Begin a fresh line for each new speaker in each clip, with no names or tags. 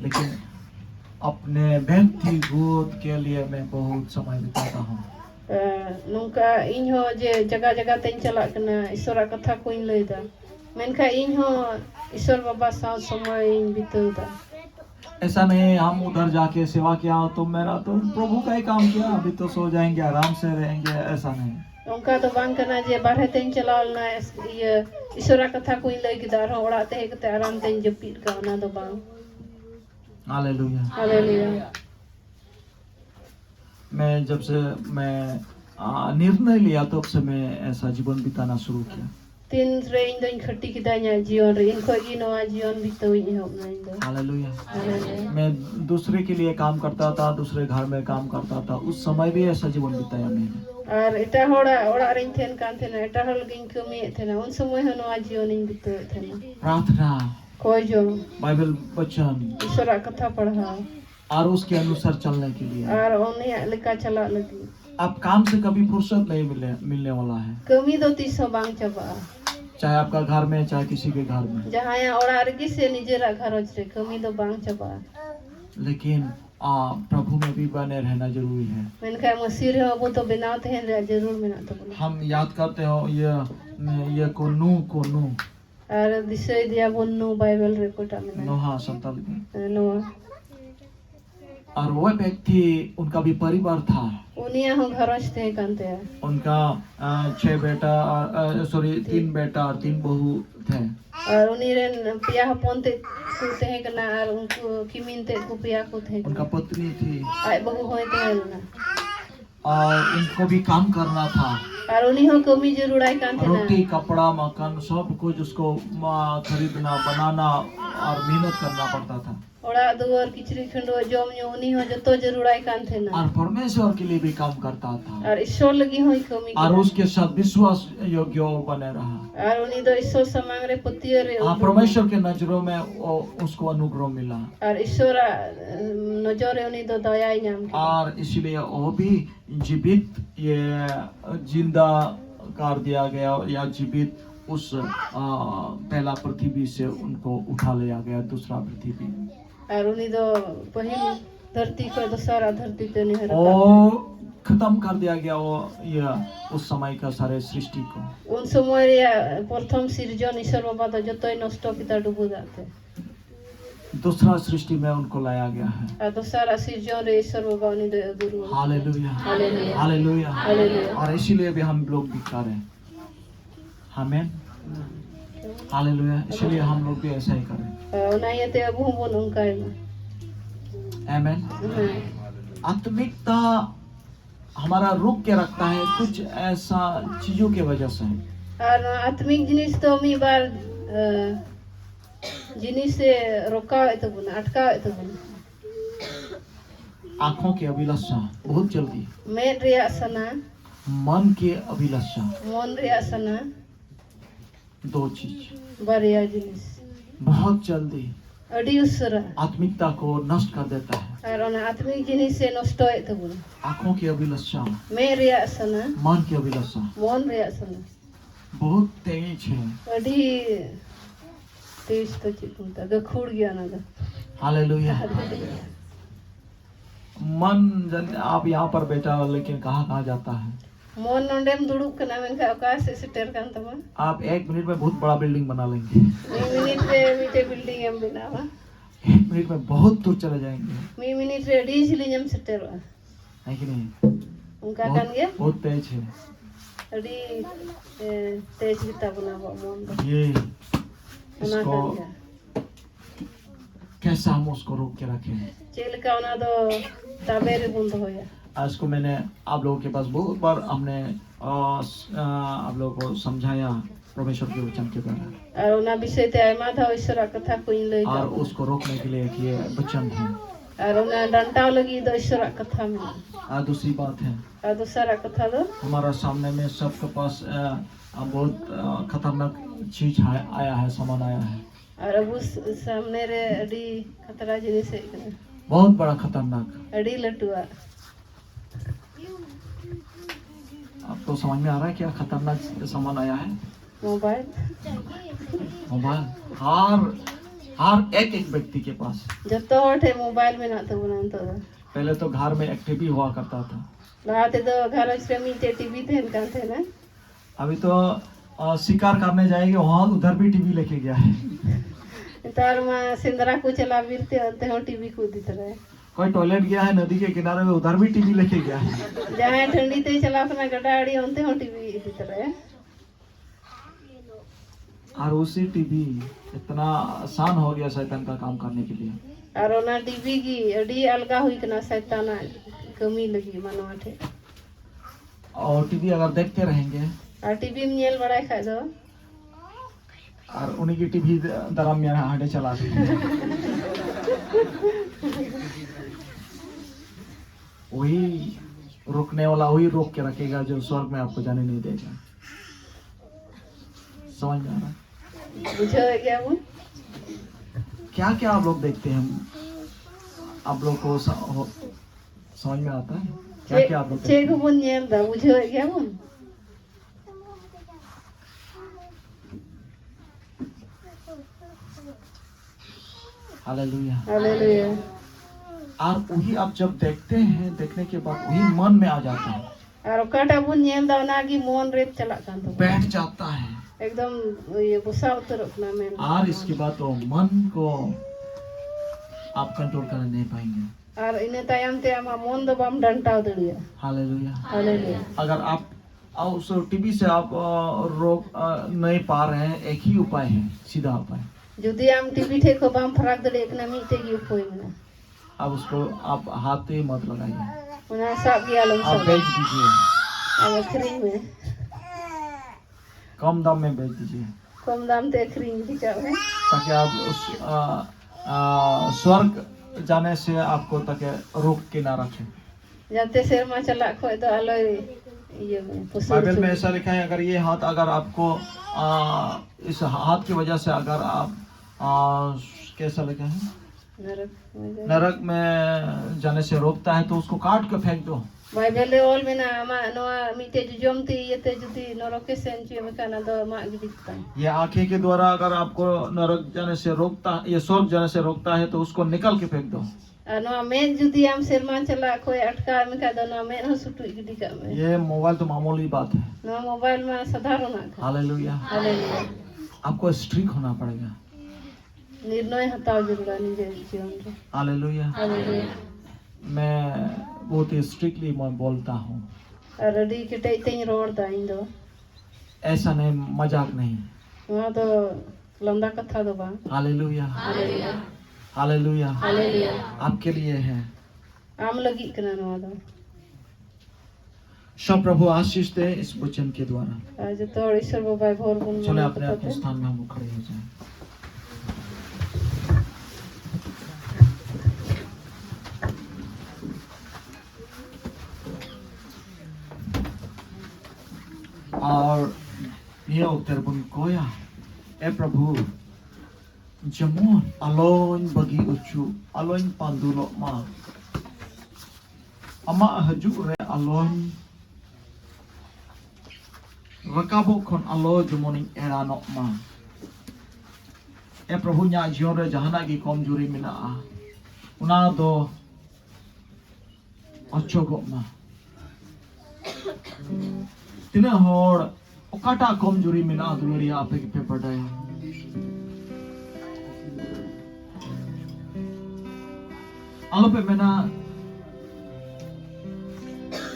लेकिन अपने व्यक्तिगत के लिए मैं बहुत समय बिताता हूँ।
नौका इन हो जे जगह जगह तेन चला कना ईश्वरा कथा कोइन लैदा मेनखा इन हो ईश्वर बाबा साथ समय इन बितौदा।
ऐसा नहीं हम उधर जाके सेवा किया तो मेरा तो प्रभु का ही काम किया, अभी तो सो जाएंगे आराम से रहेंगे, ऐसा नहीं।
नौका तो बांग कना जे बाहर तेन चला ना ये ईश्वरा कथा कोइन लै किदार हो ओड़ा ते कते आराम तेन जपीट का ना दो बांग।
हालेलुया।
हालेलुया।
मैं जब से मैं निर्णय लिया तब से मैं ऐसा जीवन बिताना शुरू किया।
तीन रे इन दोइन खट्टी किदाnya जीवन रे इनको ई नवा जीवन बितौ इन हो ना इन दो।
हालेलुया। मैं दूसरे के लिए काम करता था, दूसरे घर में काम करता था, उस समय भी ऐसा जीवन बिताया मैंने।
और एटा होड़ा ओड़ा रे थेन कान थेना एटा हल गिन कमी थेना उन समय हो नवा जीवन इन बितौ थेना।
प्रार्थना,
कोई जो
बाइबल वचन,
ईश्वरा कथा पढ़ा
और उसके अनुसार चलने के लिए।
और उन्हें लिखा चला लगी।
आप काम से कभी फुर्सत नहीं मिलने वाला है।
कमी दो तीसो बांग चबा
चाहे आपका घर में चाहे किसी के घर में।
जहाँ यहाँ ओड़ा रगी से निजेरा घर रे कमी दो बांग चबा।
लेकिन प्रभु में भी बने रहना जरूरी है।
मेनका मसीह हो वो तो बिना थे जरूर बिना तो बोला।
हम याद करते हो ये कोनू
और दिसे दिया बोन्नू बाइबल रे कोटा में
नोहा संताल
नोआ
और वो व्यक्ति उनका भी परिवार था।
उनिया हो घरज थे कांते
उनका 6 बेटा सॉरी 3 बेटा और 3 बहू थे।
और उन्हीं रे पिया पोंते कुते हैं कना और उनको किमिनते को पिया को थे।
उनका पत्नी थी
आए बहू होए थे ना
और उनको भी काम करना था।
और उन्हीं हो कमी जरूर आई कांते ना
रोटी कपड़ा मकान सब कुछ उसको खरीदना बनाना और मेहनत करना पड़ता था।
ओड़ा दुआर किचरी खंडो जोम न्यो उन्हीं हो जतो जरूर आई कांते ना
और परमेश्वर के लिए भी काम करता था
और ईश्वर लगी हो कमी
और उसके साथ विश्वास योग्य बने रहा।
और उन्हीं दो ईश्वर समांग रे पतिय रे
परमेश्वर के नजरों में उसको अनुग्रह मिला
और ईश्वर नजर रे उन्हीं दो दया नाम
और इसलिए वो भी जीवित ये जिंदा कर दिया गया या जीवित उस पहला पृथ्वी से उनको उठा लिया गया दूसरा पृथ्वी।
और उन्हीं दो पहली धरती को दूसरा धरती पे नहीं रखा
वो खत्म कर दिया गया वो ये उस समय का सारे सृष्टि को।
उन समय रे प्रथम सृजन ईश्वर बाबा तो जतोय नष्ट किता डूब जाते
दूसरा सृष्टि में उनको लाया गया है।
और दूसरा सृजन रे ईश्वर बाबा उन्हीं दो गुरु।
Hallelujah
hallelujah
hallelujah
hallelujah.
और इसीलिए भी हम लोग भी कर रहे हैं। आमीन हालेलुया। इसलिए हम लोग भी ऐसा ही करें।
उन्हें ते अब हम बोल उनका है
आमीन। आत्मिकता हमारा रोक के रखता है कुछ ऐसा चीजों के वजह से।
और आत्मिक जिनिस तो मी बार जिनिस से रोका है तो बुना अटका है तो बुना
आंखों की अभिलाषा बहुत जल्दी,
मेन रिया सना
मन की अभिलाषा,
मन रिया सना
2 चीज
बरिया जिनिस
बहुत जल्दी
अड़ी उसरा
आत्मिकता को नष्ट कर देता है।
और उन्हें आत्मिक जिनिस से नष्ट है तो बुना
आंखों की अभिलाषा,
मेन रिया सना
मन की अभिलाषा
मन रिया सना
बहुत तेज है।
अड़ी तेज तो चिपता गखुड़ गया ना
हालेलुया। मन आप यहाँ पर बैठा हो लेकिन कहाँ जाता है।
मन नोंडेम दुड़ुक कना मेनका आकाश से सेटर कान तमा
1 मिनट में बहुत बड़ा बिल्डिंग बना लेंगे।
1 मिनट रे मीटे बिल्डिंग एम बनावा
1 मिनट में बहुत दूर चले जाएंगे।
1 मिनट रे डीज लिजम सेटर
है कि नहीं?
उनका कान गया
बहुत तेज है
अड़ी तेज गीता बनावा मन
ये।
उना
इसको
कान गया
कैसा हम उसको रोक के रखें।
चेल का उना दो ताबेरे बंद होया।
आज को मैंने आप लोगों के पास बहुत बार हमने आप लोगों को समझाया परमेश्वर के वचन के द्वारा
और उना विषय ते आयमा था ईश्वर कथा कोइन ले
और उसको रोकने के लिए कि ये वचन है।
और उना डंटा लगी दो ईश्वर कथा में।
और दूसरी बात है
और दूसरा कथा दो
हमारा सामने में सबके पास बहुत खतरनाक चीज आया है, सामान आया है।
और अब उस सामने रे अड़ी खतरा जिनिस है
बहुत बड़ा खतरनाक।
अड़ी लटुआ
आपको समझ में आ रहा है क्या खतरनाक सामान आया है?
Mobile
mobile. हर हर एक एक व्यक्ति के पास।
जतो हर ठे मोबाइल में ना तो बना तो
पहले तो घर में एक टीवी हुआ करता था,
लाते तो घर से मीटे टीवी थे इनका थे ना।
अभी तो शिकार करने जाएंगे वहां उधर भी टीवी लेके गया है।
तार में सिंदरा को चला बिरते अंते हो टीवी को दित रहे।
कोई टॉयलेट गया है नदी के किनारे में, उधर भी टीवी लेके गया है।
जहाँ ठंडी ते चला अपना गडाड़ी अंते हो टीवी दित रहे।
और उसी टीवी इतना आसान हो गया शैतान का काम करने के लिए।
और ना टीवी की अड़ी अलगा हुई कना शैताना कमी लगी मनवा थे।
और टीवी अगर देखते रहेंगे
और टीवी में नेल बड़ा खा दो
और उन्हीं की टीवी दरम में हांडे चला दी। वही रोकने वाला वही रोक के रखेगा जो स्वर्ग में आपको जाने नहीं देगा। समझ में आ रहा है?
बुझो क्या वो
क्या क्या आप लोग देखते हैं, आप लोग को समझ में आता है क्या क्या आप लोग देखते
चेक
हैं?
बुन नेल दा बुझो क्या वो
हालेलुया।
हालेलुया।
और वही आप जब देखते हैं, देखने के बाद वही मन में आ जाता है,
और काटा बुन नेल दा नागी मोन रेत चला कान तो
बैठ जाता है।
एकदम ये गुस्सा उतर अपना में।
और इसके बाद तो मन को आप कंट्रोल कर नहीं पाएंगे।
और इन्हें तायम ते आमा मोन दो बम डंटा दड़िया।
हालेलुया।
हालेलुया।
अगर आप उस टीवी से आप रोक नहीं पा रहे हैं, एक ही उपाय है, सीधा उपाय।
जुदी आम टीवी ठे को बम फराक दड़े एक ना मीटे की उपोई में
अब उसको आप हाथ ही मत लगाइए,
उन्हें सब गया लोग
आप
सब
बेच दीजिए,
अब फ्री में
कम दाम में बेच दीजिए,
कम दाम ते फ्री में जावे
ताकि आप उस स्वर्ग जाने से आपको ताकि रोक के ना रखें।
जाते शहर में चला खोए तो आलो ये
बाइबल में ऐसा लिखा है, अगर ये हाथ अगर आपको इस हाथ की वजह से अगर आप कैसा लिखा है, नरक में जाने से रोकता है तो उसको काट के फेंक दो।
बाइबल ऑल में ना मा नोआ मीटे जुजमती ये ते जुदी नरक से चुए में काना दो मा गिदिता
ये आंखें के द्वारा अगर आपको नरक जाने से रोकता, ये स्वर्ग जाने से रोकता है तो उसको निकल के फेंक दो।
नोआ में जुदी आम शर्मा चला कोई अटका में का दो नोआ में हो सुटू गिदी का में
ये मोबाइल तो मामूली बात है।
नोआ मोबाइल में साधारण है।
हालेलुया।
हालेलुया।
आपको स्ट्रिक होना पड़ेगा।
निर्णय हटाओ जरूर निजे जीवन में।
हालेलुया।
हालेलुया।
मैं बहुत ही स्ट्रिक्टली मैं बोलता हूँ,
और रेडी के टे रोड दा इंदो
ऐसा नहीं, मजाक नहीं।
वहाँ तो लंबा कथा दो बा।
हालेलुया।
हालेलुया।
हालेलुया।
हालेलुया।
आपके लिए है।
आम लगी कना नोआ दो
सब प्रभु आशीष दे इस वचन के द्वारा।
आज तो ईश्वर बाबा भोर गुण
चले अपने अपने स्थान में हम खड़े हो जाएं। और ये उत्तर बन कोया ए प्रभु जमोन अलोन बगी उचु अलोन पांदुलो मा अमा हजू रे अलोन रकाबो खन अलो जमोन एरानो मा ए प्रभु nya जीवन रे जहाना की कमजोरी मेना उना दो अचोगो मा तिना होड़ ओकाटा कमजोरी मेना दुलरिया आपे के पड़ाय आलो पे मेना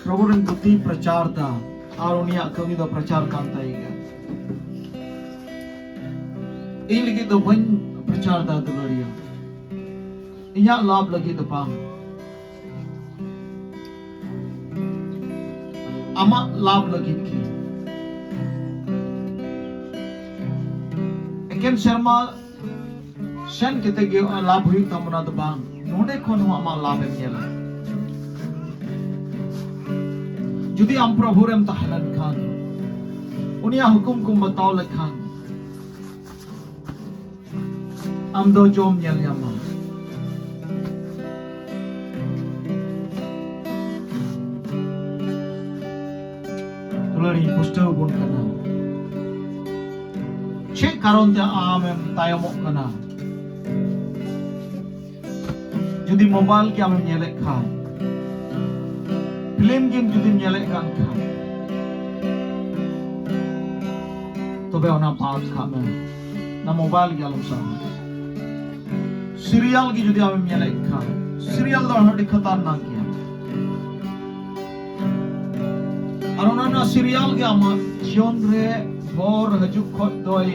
प्रभु रंग बुद्धि प्रचार दा और उनिया कमी दो प्रचार कांता ही गया इन लगी दो बन प्रचार दा दुलरिया इन्या लाभ लगी दो पाम अमा लाभ लगी की एकेन शर्मा शन किते गे लाभ हुई तमना दो बांग नोडे कोन अमा लाभ एला जुदी आम प्रभु रेम तहलन खान उनिया हुकुम को बताओ लखान आम दो जोम यल यामा तुलरी पुष्टव गुण कना छे कारण ते आम एम तायमो कना Judi mobile ki amem nyelek khan. Film game judi nyelek kan khan. Tobe ona baat khame. Na mobile ki alum sa. Serial ki judi amem nyelek khan. Serial da hadi khatarnak kiya. Ar ona na serial ki ama jion re bor hajuk khot doi.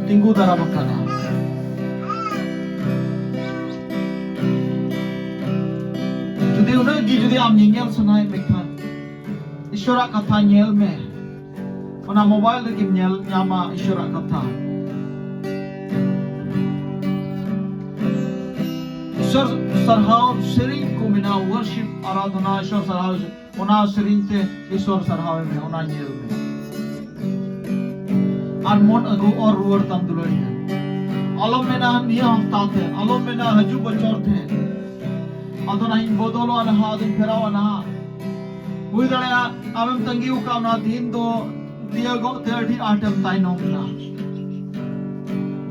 Tinggu darah makana. Jadi udah jadi am nyengel sanai mekan. Ishora kata nyel me. Ona mobile lagi nyel nyama ishora kata. Ishor sarhau sering ko mina worship aradhana ishor sarhau. Ona sering te ishor sarhau me ona nyel me. Armon agu और रुअर तम दुलड़ी है अलम में ना निया हफ्ता थे अलम में ना हजू बचौर थे अतो ना इन बोतलों अन हादिन फिराव ना हुई दड़या अबम तंगी उकाव ना दिन दो दिया गो 30 आइटम ताई नोंग ना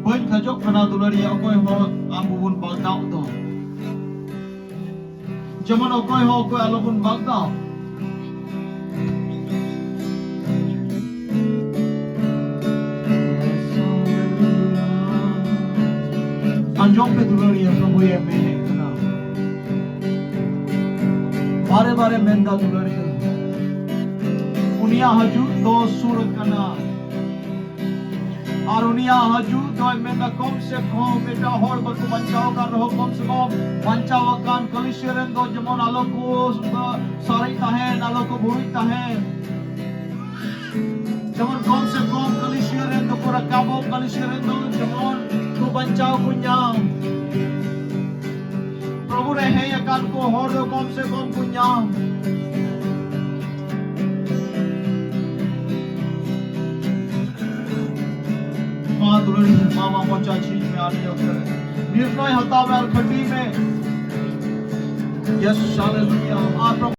बन खजोक फना दुलड़ी है कोई हो आमुबुन बगदाव दो जमन कोई हो कोई अलबुन बगदाव अंजों पे दुलड़ी है प्रभु ये में ना बारे बारे मेंदा दुलड़ी है उनिया हजू दो सूर कना और उनिया हजू दो मेंदा कम से कम बेटा होड़ बको बचाव कर रहो कम से कम बचाव कान कलिशरें दो जमन आलो को सारी ताहे नालो को बुरी ताहे जमन कम से कम कलिशरें दो को रकाबो कलिशरें दो जमन को बचाव कुन्याम प्रभु रहे या कान को होड़ दो कम से कम कुन्याम माँ दुलड़ी मामा मोचा चीज में आने होकर निर्णय होता है खड्डी में यस हालेलुया आप